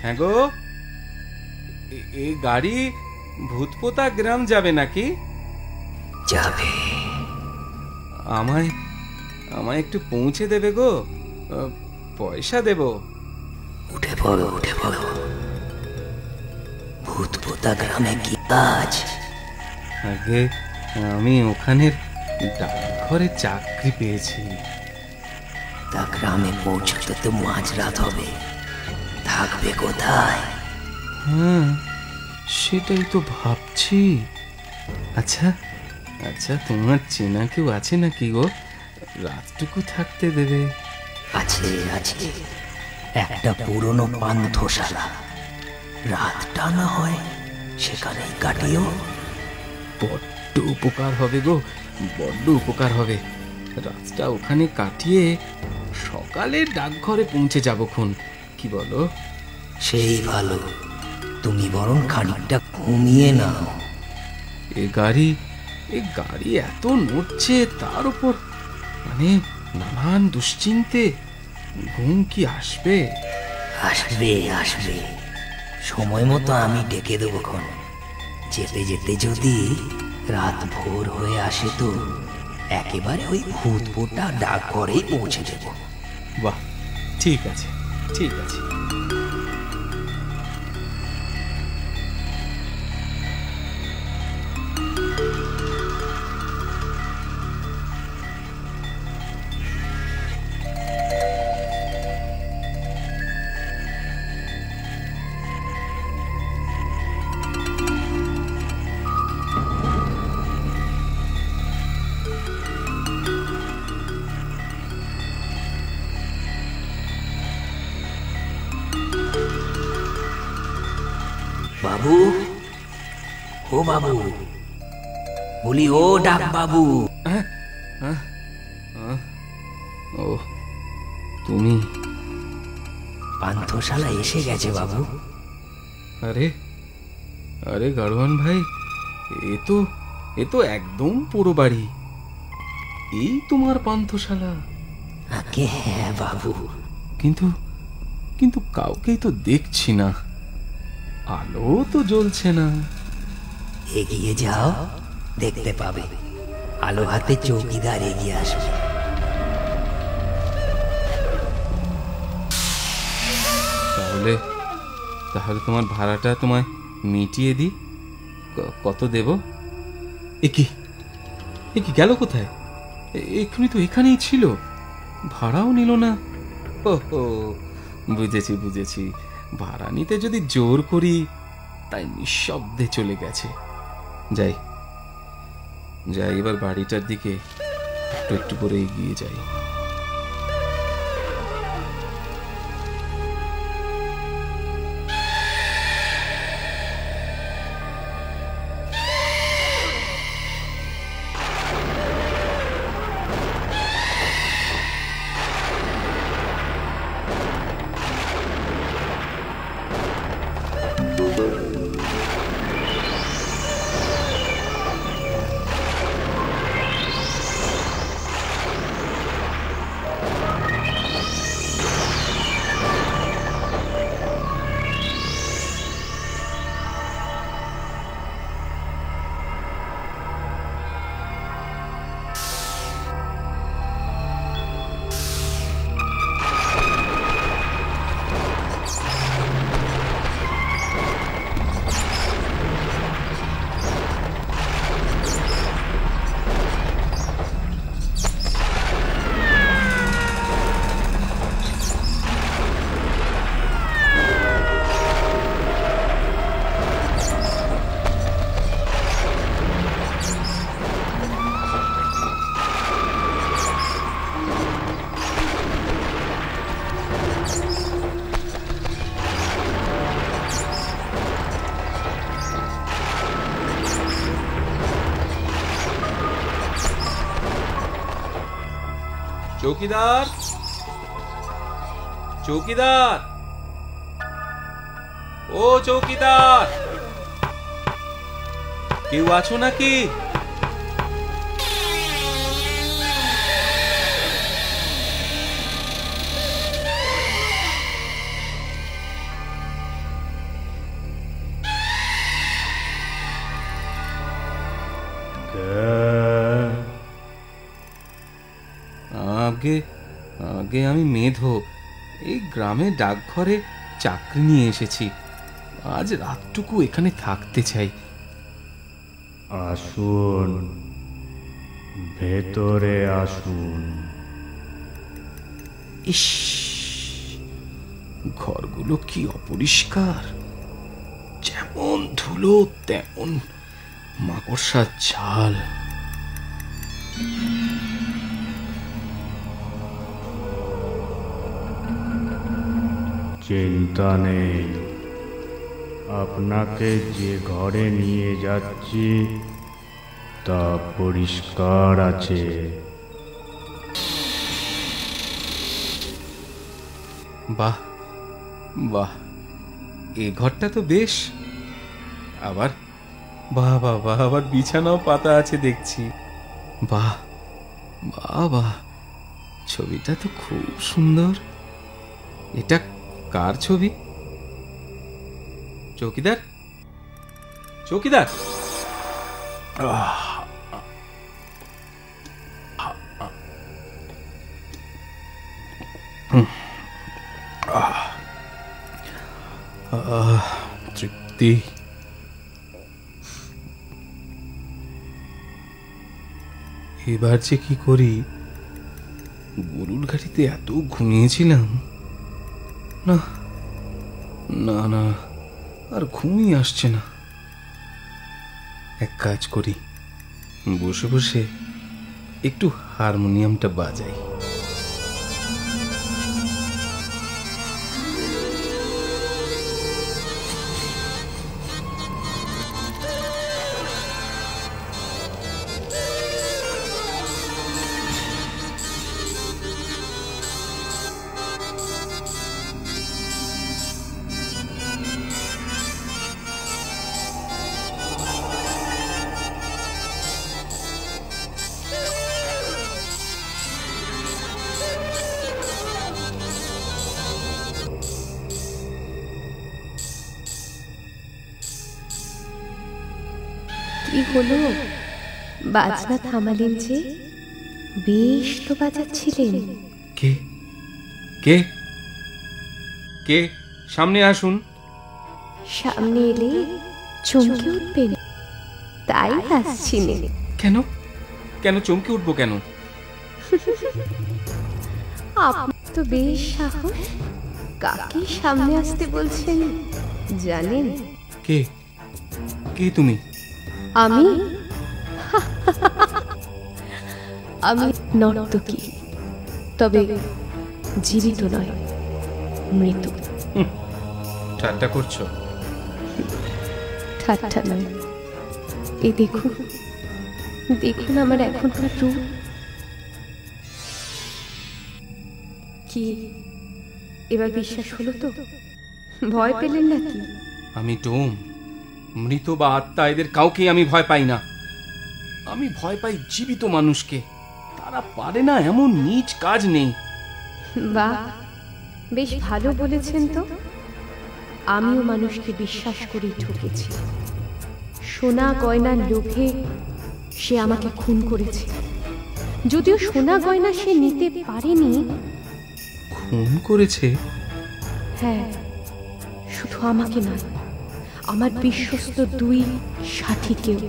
হ্যাঁ গো, এই গাড়ি ভূতপোতা গ্রাম যাবে নাকি? যাবে। আমায় আমায় একটু পৌঁছে দেবে গো, পয়সা দেব। উঠে পড়ো, উঠে পড়ো। ভূতপোতা গ্রামে কি কাজ? আগে আমি ওখানের ডাকঘরে চাকরি পেয়েছি। তা গ্রামে পৌঁছতে তো মাঝরাত হবে, থাকবে কোথায়? হ্যাঁ, সেটাই তো ভাবছি। আচ্ছা আচ্ছা, তোমার চেনা কেউ আছে নাকি গো, রাতটুকু থাকতে দেবে? আছে আছে, একটা পুরনো পান্থশালা। রাতটা না হয় সেখানেই কাটিও। বড্ড উপকার হবে গো, বড্ড উপকার হবে। রাতটা ওখানে কাটিয়ে সকালে ডাকঘরে পৌঁছে যাবক্ষণ, কি বলো? সেই ভালো। তুমি বরং খানিকটা ঘুমিয়ে নাও। এ গাড়ি এত নড়ছে, তার উপর মানে নানান দুশ্চিন্তে, ঘুম কি আসবে? আসবে আসবে, সময় মতো আমি ডেকে দেবো খন। যেতে যেতে যদি রাত ভোর হয়ে আসে তো একেবারে ওই ভূতপোতা ডাকঘরেই পৌঁছে দেব। বাহ, ঠিক আছে ঠিক আছে। বাবু, ও বাবু, বলি ও ডাক বাবু। ও তুমি? পান্থশালা এসে গেছে বাবু। আরে আরে গাড়োয়ান ভাই, এ তো একদম পুরো বাড়ি। এই তোমার পান্থশালা? আগে হ্যাঁ বাবু। কিন্তু কিন্তু কাউকেই তো দেখছি না, আলো তো জ্বলছে না। এগিয়ে যাও, দেখতে পাবে আলো হাতে চৌকিদার এগিয়ে আসবে। তাহলে তাহলে তোমার ভাড়াটা তোমায় মিটিয়ে দিই। কত দেব? এ কি গেল কোথায়? এক্ষুনি তো এখানেই ছিল, ভাড়াও নিল না। ও বুঝেছি বুঝেছি, ভাড়া নিতে যদি জোর করি তাই নিঃশব্দে চলে গেছে। যাই যাই, এবার বাড়িটার দিকে একটু একটু করে এগিয়ে যাই। চৌকিদার, চৌকিদার, ও চৌকিদার, কেউ আছো নাকি? আগে আগে আমি মেধো, এই গ্রামে ডাকঘরে চাকরি নিয়ে এসেছি। আজ রাতটুকু এখানে থাকতে চাই। আসুন, ভেতরে আসুন। ইস, ঘরগুলো কি অপরিষ্কার, যেমন ধুলো তেমন মাকড়সার ঝাল। চিন্তা নেই, আপনাকে যে ঘরে নিয়ে যাচ্ছি তা পরিষ্কার আছে। বাহ বাহ, এ ঘরটা তো বেশ। আবার বাহ বাহ বাহ, আবার বিছানাও পাতা আছে দেখছি। বাহ বাহ বাহ, ছবিটা তো খুব সুন্দর। এটা কার ছবি? চৌকিদার, চৌকিদার! তৃপ্তি। এবার যে কি করি? গরুর গাড়িতে এত ঘুমিয়েছিলাম, না না না, আর ঘুমই আসছে না। এক কাজ করি, বসে বসে একটু হারমোনিয়ামটা বাজাই। কি হলো, বাজনা থামালেন যে? বেশ তো বাজাচ্ছিলেন। কে কে কে? সামনে আসুন। সামনে এলে চমকে উঠবেন, তাই আসছিলেন। কেন কেন চমকে উঠবো কেন? আপনার তো বেশ সাহস। কাকে সামনে আসতে বলছেন জানেন? কে কে তুমি? আমি আমি নর্তকী, তবে জীবিত নয়, মৃত। ঠাট্টা করছো? ঠাট্টা নয়, এই দেখুন দেখুন আমার এখনকার রূপ। কি এবার বিশ্বাস হলো তো? ভয় পেলেন নাকি? আমি ডোম, মৃত বা আত্মা, এদের কাউকে আমি ভয় পাই না। আমি ভয় পাই জীবিত মানুষকে। তারা পারে না এমন নীচ কাজ নেই। বাহ, বেশ ভালো বলেছেন তো। আমিও মানুষকে বিশ্বাস করেই ঠকেছি। সোনা গয়নার লোভে সে আমাকে খুন করেছে। যদিও সোনা গয়না সে নিতে পারেনি। খুন করেছে? হ্যাঁ, শুধু আমাকে নয়, আমার বিশ্বস্ত দুই সাথীকেও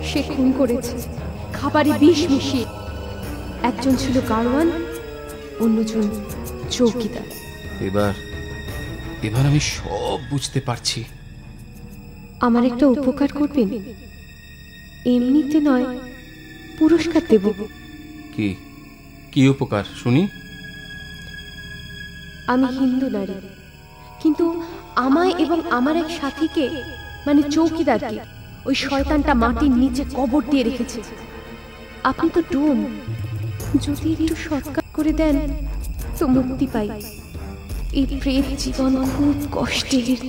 সে খুন করেছে, খাবারে বিষ মিশিয়ে। একজন ছিল গাড়োয়ান, অন্যজন চৌকিদার। এবার এবার আমি সব বুঝতে পারছি। আমার একটা উপকার করবেন? এমনিতে নয়, পুরস্কার দেব। কি কি উপকার শুনি? আমি হিন্দু নারী, কিন্তু আমায় এবং আমার এক সাথীকে, মানে চৌকিদারকে, ওই শয়তানটা মাটির নিচে কবর দিয়ে রেখেছে। আপনি তো ডোম, যদি একটু সৎকার করে দেন তো মুক্তি পাই। এই প্রেত জীবন খুব কষ্টের।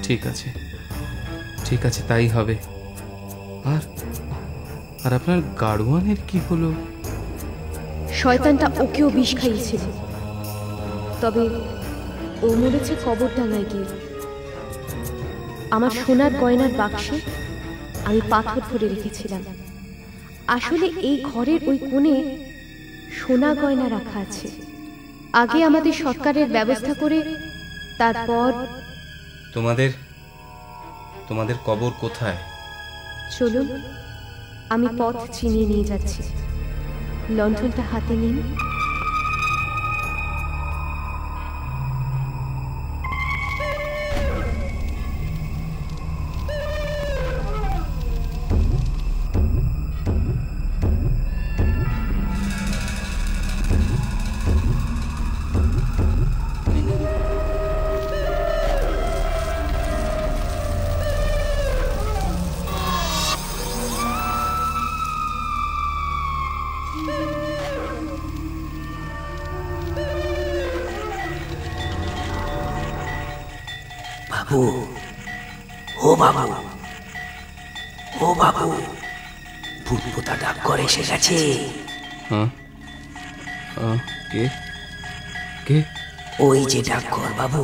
ঠিক আছে ঠিক আছে, তাই হবে। আর আর আপনার গাড়োয়ানের কি হলো? শয়তানটা ওকেও বিষ খাইয়েছিল, তবে ও মরেছে কবরডাঙ্গায় গিয়ে। আমার সোনার গয়নার বাক্সে আমি পাথর ভরে রেখেছিলাম, আসলে এই ঘরের ওই কোণে সোনা গয়না রাখা আছে। আগে আমাদের সরকারের ব্যবস্থা করে তারপর। তোমাদের কবর কোথায়? চলুন, আমি পথ চিনিয়ে নিয়ে যাচ্ছি। লণ্ঠনটা হাতে নিন। বাবু, ও বাবু, ও বাবু, ভূতপোতা ডাক করে এসে গেছে। হ্যাঁ, কে কে? ওই যে ডাকঘর বাবু।